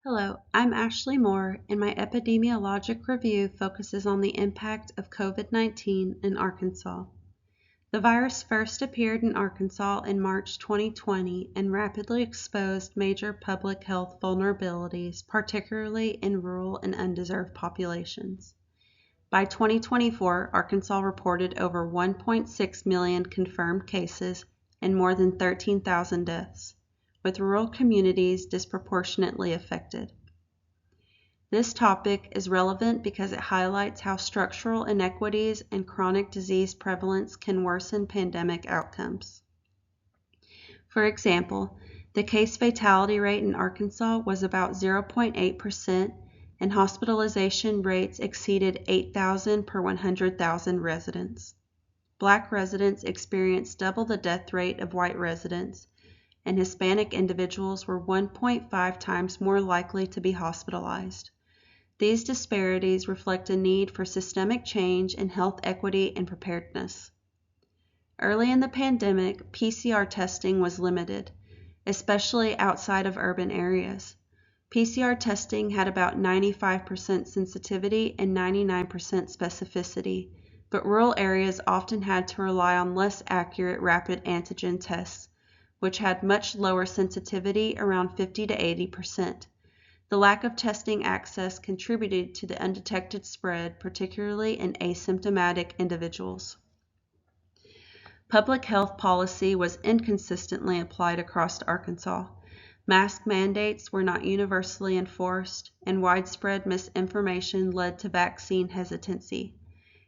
Hello, I'm AshleyMoore, and my epidemiologic review focuses on the impact of COVID-19 in Arkansas. The virus first appeared in Arkansas in March 2020 and rapidly exposed major public health vulnerabilities, particularly in rural and undeserved populations. By 2024, Arkansas reported over 1.6 million confirmed cases and more than 13,000 deaths, with rural communities disproportionately affected. This topic is relevant because it highlights how structural inequities and chronic disease prevalence can worsen pandemic outcomes. For example, the case fatality rate in Arkansas was about 0.8%, and hospitalization rates exceeded 8,000 per 100,000 residents. Black residents experienced double the death rate of white residents, and Hispanic individuals were 1.5 times more likely to be hospitalized. These disparities reflect a need for systemic change in health equity and preparedness. Early in the pandemic, PCR testing was limited, especially outside of urban areas. PCR testing had about 95% sensitivity and 99% specificity, but rural areas often had to rely on less accurate rapid antigen tests, which had much lower sensitivity, around 50 to 80%. The lack of testing access contributed to the undetected spread, particularly in asymptomatic individuals. Public health policy was inconsistently applied across Arkansas. Mask mandates were not universally enforced, and widespread misinformation led to vaccine hesitancy.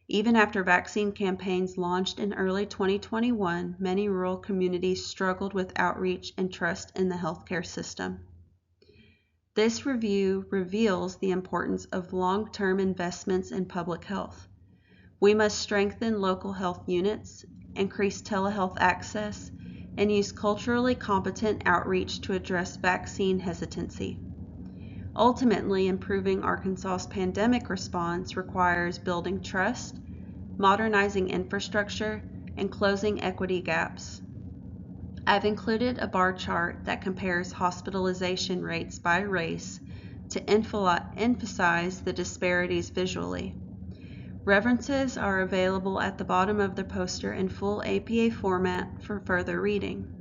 Even after vaccine campaigns launched in early 2021, many rural communities struggled with outreach and trust in the healthcare system. This review reveals the importance of long-term investments in public health. We must strengthen local health units, increase telehealth access, and use culturally competent outreach to address vaccine hesitancy. Ultimately, improving Arkansas's pandemic response requires building trust, modernizing infrastructure, and closing equity gaps. I've included a bar chart that compares hospitalization rates by race to emphasize the disparities visually. References are available at the bottom of the poster in full APA format for further reading.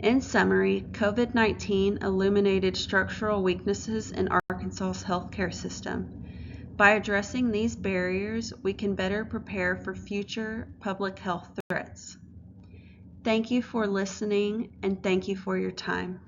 In summary, COVID-19 illuminated structural weaknesses in Arkansas's healthcare system. By addressing these barriers, we can better prepare for future public health threats. Thank you for listening, and thank you for your time.